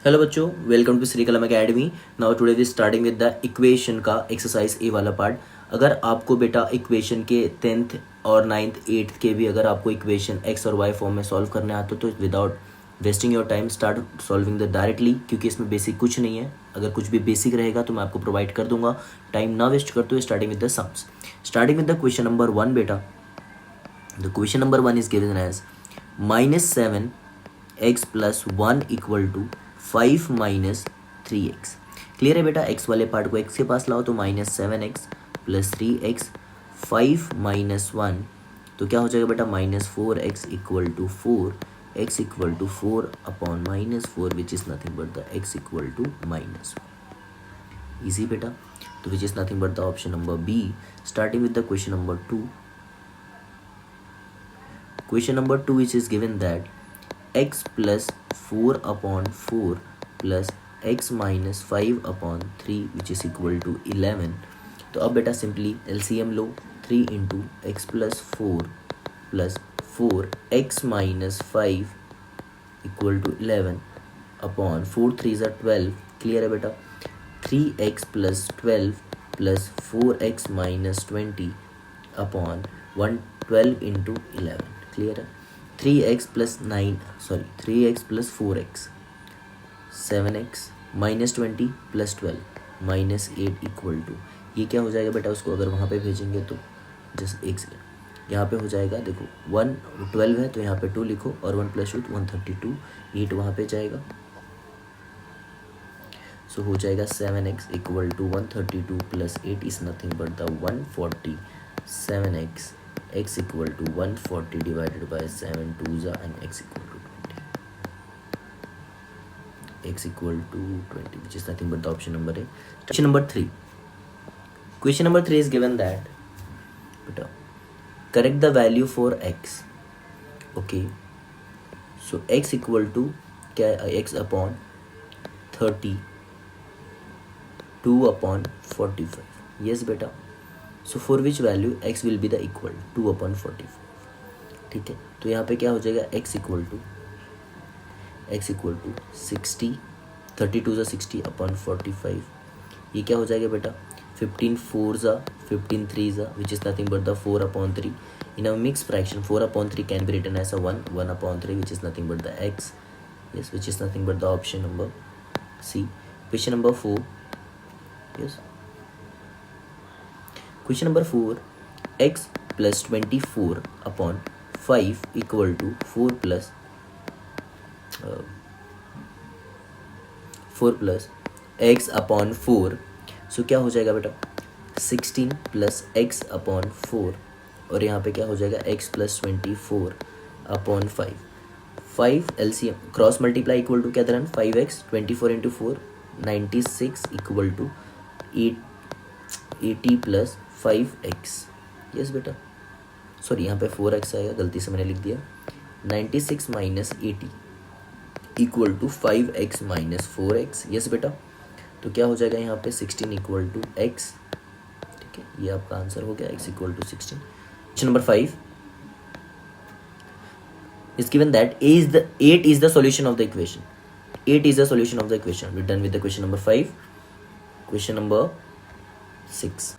Hello बच्चों, welcome to Shri Kalam academy. Now today we starting with the equation का exercise A वाला पार्ट। अगर आपको बेटा इक्वेशन के 10th और 9th 8th के भी अगर आपको इक्वेशन एक्स और वाई फॉर्म में सॉल्व करने आते तो without wasting your time start solving the directly, क्योंकि इसमें बेसिक कुछ नहीं है। अगर कुछ भी बेसिक रहेगा तो मैं आपको प्रोवाइड कर दूंगा। टाइम ना वेस्ट करते हुए starting with the sums. Starting with the question number 1 बेटा। The question number 1 is given as -7x + 1 = 5 - 3x। Clear है बेटा। x वाले पार्ट को x के पास लाओ तो -7x + 3x, 5 - 1 तो क्या हो जाएगा बेटा -4x = 4, x = 4 upon -4 which is nothing but the x = -1। Easy बेटा। तो which is nothing but the option number B. Starting with the question number 2। Question number 2 which is given that x + 4/4 + x - 5/3 which is equal to 11। तो अब बेटा simply LCM low. 3 × x + 4 + 4x - 5 = 11 upon 4 3s are 12। Clear है बेटा। 3x + 12 + 4x - 20 upon 112 × 11। Clear है। 3x + 4x 7x -20 + 12 -8 = ये क्या हो जाएगा बेटा। उसको अगर वहाँ पे भेजेंगे तो जस्ट एक सेकेंड यहाँ पे हो जाएगा। देखो 1 12 है तो यहाँ पे 2 लिखो और 1 + 2 132, 8 वहाँ पे जाएगा। सो हो जाएगा 7x = 132 + 8 is nothing but the 140। 7x x = 140 divided by 7 2s and x = 20। x = 20 which is nothing but the option number A। Question number 3। Question number 3 is given that beta correct the value for x। okay, so x = क्या x upon 30 2/45। yes बेटा। So for which value x will be the equal 2/45। ठीक है। तो यहाँ पे क्या हो जाएगा x = 60, 32 60/45। ये क्या हो जाएगा बेटा 15 4s 15 3s which is nothing but the 4/3। In a mix fraction 4/3 can be written as 1/3 which is nothing but the x। yes, which is nothing but the option number C। Question number 4। yes, question number 4। x + 24/5 = 4 + 4 + x/4। सो क्या हो जाएगा बेटा 16 + x/4 और यहाँ पे क्या हो जाएगा x + 24/5। 5 LCM cross multiply equal to क्या दे रहा है 5x 24 × 4 96 = 80 + 5x। यस बेटा। सॉरी यहाँ पे 4x आएगा, गलती से मैंने लिख दिया। 96 - 80 = 5x - 4x। यस बेटा। तो क्या हो जाएगा यहाँ पे 16 = x। ठीक है, ये आपका आंसर हो गया x = 16। Question number 5 is given that 8 is the solution of the equation। 8 is the solution of the equation। We're done with the question number 5। Question number 6।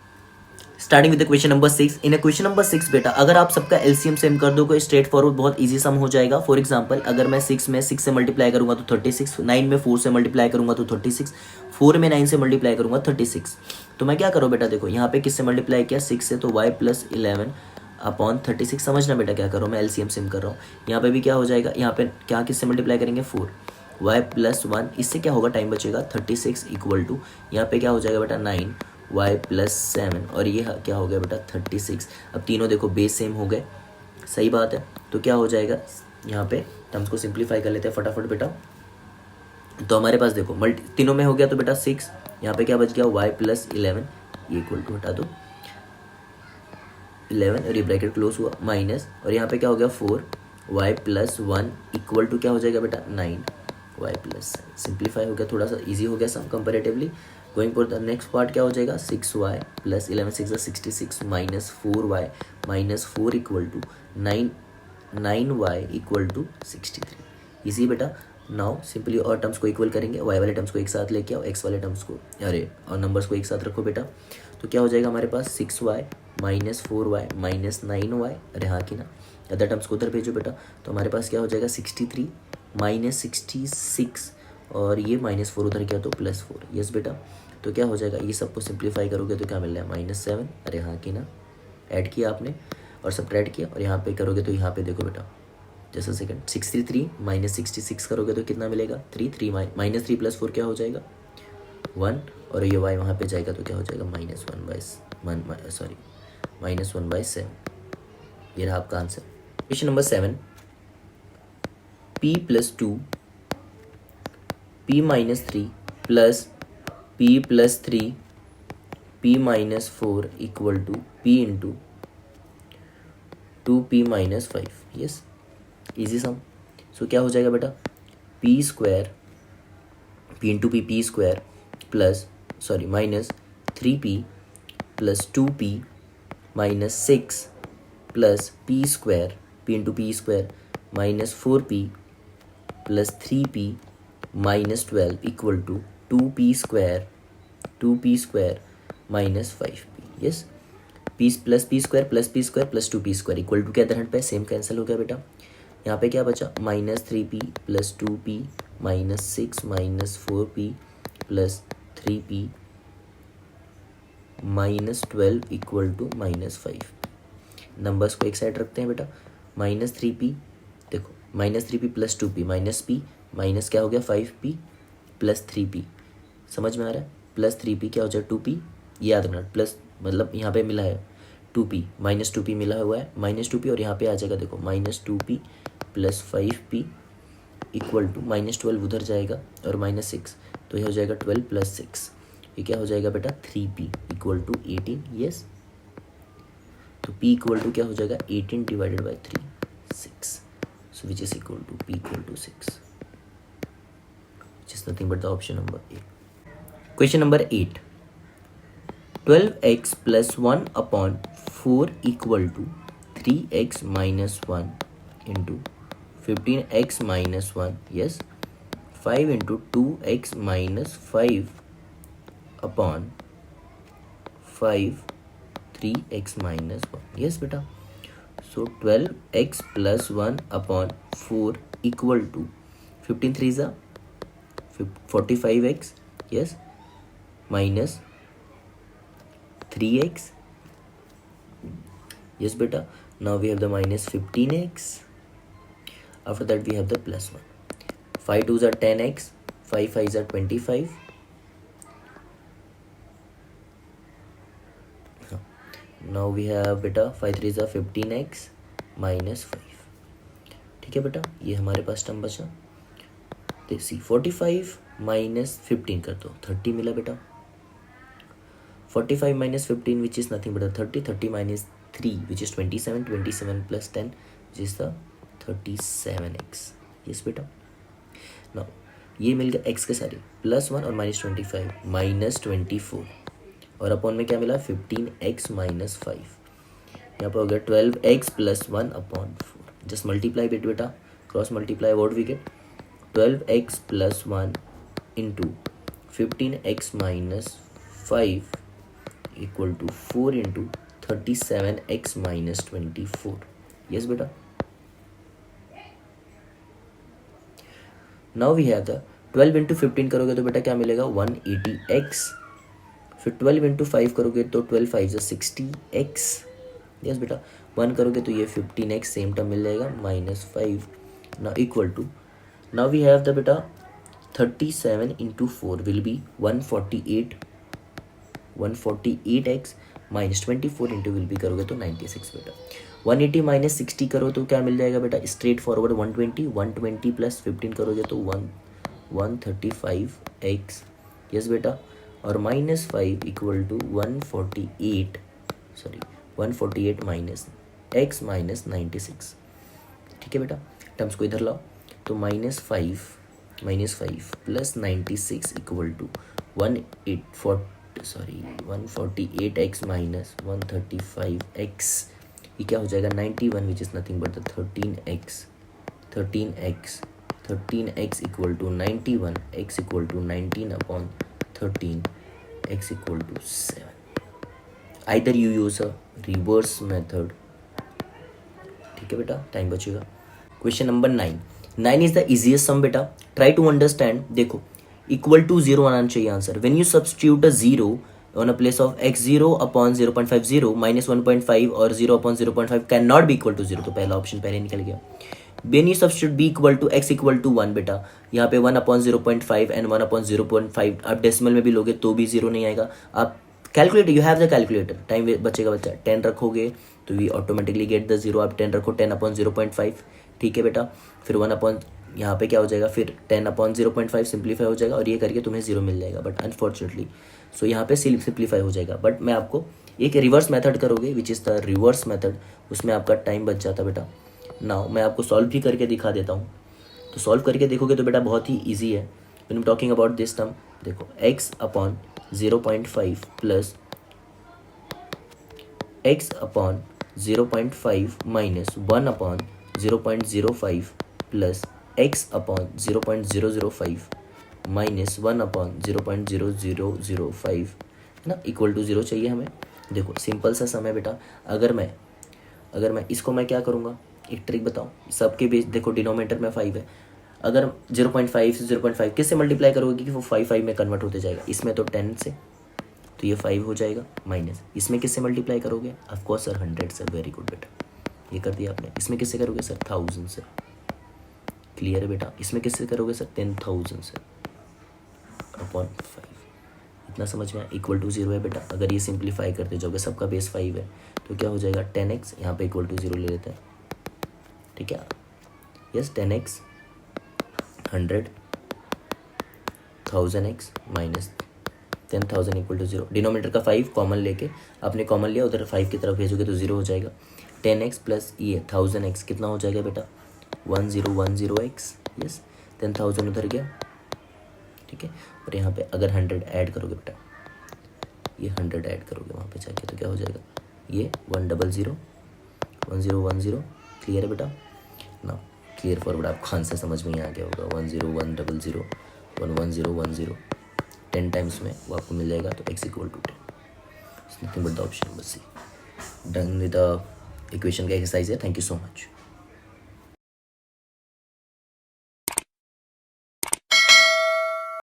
Starting with question number 6। In question number 6 बेटा अगर आप सबका LCM same कर दो straight forward बहुत easy सम हो जाएगा। For example अगर मैं 6 में 6 से मल्टीप्लाई करूंगा तो 36, 9 में 4 से मल्टीप्लाई करूंगा तो 36, 4 में 9 से मल्टीप्लाई करूंगा 36। तो मैं क्या करूँ बेटा देखो यहाँ पे किससे मल्टीप्लाई किया 6 से तो y + 11/36। समझना बेटा क्या करो मैं एलसीएम सेम कर रहा हूँ। यहाँ पे भी क्या हो जाएगा यहाँ पे क्या किससे मल्टीप्लाई करेंगे 4 y + 1 इससे क्या होगा टाइम बचेगा 36 = यहाँ पे क्या हो जाएगा बेटा 9 y + 7 और ये क्या हो गया बेटा 36। अब तीनों देखो बेस सेम हो गए, सही बात है। तो क्या हो जाएगा यहाँ पे टर्म्स को सिंप्लीफाई कर लेते हैं फटाफट बेटा। तो हमारे पास देखो तीनों में हो गया तो बेटा 6, यहाँ पे क्या बच गया y + 11 ये = हटा दो 11 और ये ब्रैकेट क्लोज हुआ माइनस और यहाँ पे क्या हो गया 4 y + 1 = क्या हो जाएगा बेटा 9 y + 7। सिंप्लीफाई हो गया, थोड़ा सा इजी हो गया sum comparatively. Going for the next part क्या हो जाएगा 6y + 11 6 66 -4y -4 = 9 9y = 63। इजी बेटा। नाउ सिंपली और टर्म्स को इक्वल करेंगे, वाई वाले टर्म्स को एक साथ लेके आओ, एक्स वाले टर्म्स को अरे और नंबर्स को एक साथ रखो बेटा। तो क्या हो जाएगा हमारे पास 6y minus 4y minus 9y, अरे हाँ कि ना, अदर टर्म्स को उधर भेजो बेटा। तो हमारे पास क्या हो जाएगा 63 माइनस 66 और ये -4 उधर किया तो +4, यस बेटा। तो क्या हो जाएगा, ये सबको सिंप्लीफाई करोगे तो क्या मिल रहा है -7, अरे हाँ कि ना, ऐड किया आपने और सब्ट्रैक्ट किया और यहाँ पे करोगे तो यहाँ पे देखो बेटा जैसा सेकंड 63 माइनस 66 करोगे तो कितना मिलेगा 3 माइनस 3 + 4 क्या हो जाएगा 1 और ये y वहाँ पे जाएगा तो क्या हो जाएगा -1/7। ये रहा आपका answer. Question number 7, p + 2 p - 3 plus p + 3 p - 4 equal to p into 2p - 5, yes easy sum. So क्या हो जाएगा बेटा p² p into p square plus minus 3p plus 2p minus 6 plus p square p into p square minus 4p plus 3p minus 12 equal to 2p square minus 5p, yes p plus p square plus 2p square equal to क्या other hand पे same cancel हो गया बेटा। यहाँ पे क्या बचा -3p plus 2p minus 6 minus 4p plus 3p minus 12 equal to -5। Numbers को एक साइड रखते हैं बेटा, -3p देखो -3p plus 2p minus p minus क्या हो गया 5p प्लस 3p, समझ में आ रहा है, प्लस 3p क्या हो जाए 2p, याद रखना प्लस मतलब यहाँ पे मिला है 2p माइनस 2p मिला हुआ है -2p और यहाँ पे आ जाएगा देखो -2p plus 5p equal to -12 उधर जाएगा और -6 तो ये हो जाएगा 12 प्लस 6, ये क्या हो जाएगा बेटा 3p इक्वल टू 18, यस। तो p इक्वल टू क्या हो जाएगा 18 divided by 3 6, so which is equal to p equal to 6, which is nothing but the option number A. Question number 8, 12x plus 1 upon 4 equal to 3x minus 1 into 15x minus 1, yes, 5 into 2x minus 5 upon 5 3x minus 1, yes बेटा। So 12x plus 1 upon 4 equal to 15 3s are 45x, yes, minus 3x, yes beta. Now we have the minus 15x, after that we have the plus 1, 5 2s are 10x, 5 5s are 25, now we have beta 5 3s are 15x minus 5, ठीक है बेटा, ये हमारे पास term बचा। सी 45 minus 15 कर दो 30 मिला बेटा, 45 minus 15 which is nothing but 30, 30 minus 3 which is 27, 27 plus 10 which is the 37x, yes बेटा। नाउ ये मिल गया x के सारे +1 और -25 -24 और अपॉन में क्या मिला 15x माइनस 5, यहाँ पर हो गया 12x plus 1 upon 4, just multiply bit बेटा, cross multiply what we get 12x plus 1 into 15x minus 5 equal to 4 into 37x minus 24, yes beta. Now we have the 12 into 15 करोगे तो बेटा क्या मिलेगा 180x, फिर 12 into 5 करोगे तो 12 5 is 60x, yes बेटा, 1 करोगे तो ये 15x सेम टर्म मिल जाएगा -5, now equal to, now we have the beta 37 into 4 will be 148x minus 24 into will be करोगे तो 96 बेटा, 180 minus 60 करो तो क्या मिल जाएगा बेटा स्ट्रेट फॉरवर्ड 120 प्लस 15 करोगे तो 135x, यस बेटा, और -5 equal to 148 minus x minus 96, ठीक है बेटा। टर्म्स को इधर लाओ तो -5 plus 96 equal to 148x minus 135x, ये क्या हो जाएगा 91 which is nothing but the 13x 13x equal to 91, x equal to 19 upon 13, x equal to 7. Either you use a reverse method. ठीक है बेटा, टाइम बचेगा. Question number 9. 9 is the easiest sum बेटा. Try to understand. देखो equal to 0 आना चाहिए answer. When you substitute a 0 on a place of x0 upon 0.50 minus 1.5 और 0 upon 0.5 can not be equal to 0. तो पहला ऑप्शन पहले निकल गया. When you substitute b equal to x equal to 1 बेटा, यहाँ पे 1 अपॉन 0.5 एंड 1 अपॉन 0.5 आप डेसिमल में भी लोगे तो भी 0 नहीं आएगा. आप calculator, you have the calculator, time बचेगा बच्चा. 10 रखोगे तो वी ऑटोमेटिकली गेट द 0. आप 10 रखो, 10 अपॉन 0.5. ठीक है बेटा, फिर 1 अपॉन यहाँ पे क्या हो जाएगा, फिर 10 अपॉन 0.5 सिंप्लीफाई हो जाएगा और ये करके तुम्हें 0 मिल जाएगा. बट अनफॉर्चुनेटली सो यहाँ पे सिंप्लीफाई हो जाएगा. बट मैं आपको एक रिवर्स मेथड करोगे which is the reverse method, उसमें आपका टाइम बच जाता बेटा. नाउ मैं आपको सॉल्व भी करके दिखा देता हूँ. तो सॉल्व करके देखोगे तो बेटा बहुत ही ईजी है. When I am talking about this term, देखो x upon 0.5 plus x upon 0.5 minus 1 upon 0.05 plus x upon 0.005 minus 1 upon 0.0005 है ना, इक्वल टू 0 चाहिए हमें. देखो सिंपल सा सम है बेटा. अगर मैं इसको मैं क्या करूँगा, एक ट्रिक बताओ. सबके बीच देखो डिनोमिनेटर में 5 है. अगर 0.5 से 0.5 किससे मल्टीप्लाई करोगे कि वो 5 में कन्वर्ट होते जाएगा. इसमें तो 10 से, तो ये 5 हो जाएगा. माइनस इसमें किससे मल्टीप्लाई करोगे, ऑफकोर्स सर 100 से. वेरी गुड बेटा, ये कर दिया आपने. इसमें किससे करोगे सर, 1000 से. क्लियर है बेटा. इसमें किससे करोगे सर, 10,000 से अपॉन 5. इतना समझ में आया. इक्वल टू 0 है बेटा. अगर ये सिंप्लीफाई करते जाओगे, सबका बेस 5 है, तो क्या हो जाएगा 10x. यहाँ पे इक्वल टू 0 ले लेते हैं. ठीक है, yes 10x 100 1000x minus 10,000 equal to 0. Denominator का 5 कॉमन लेके आपने कॉमन लिया, उधर 5 की तरफ भेजोगे तो 0 हो जाएगा. 10x प्लस ये 1000x कितना हो जाएगा बेटा, 1010x. यस 10,000 उधर गया. ठीक है, और यहाँ पे अगर 100 ऐड करोगे बेटा, ये 100 ऐड करोगे वहाँ पे जाके, तो क्या हो जाएगा, ये 100 1010. क्लियर है बेटा ना. क्लियर फॉरवर्ड आपको आंसर समझ में ही आ गया होगा. 10100 11010 10 टाइम्स में वो आपको मिल जाएगा. तो x equal to 10. Nothing but the option number C. Done with the equation का एक्सरसाइज है. Thank you so much.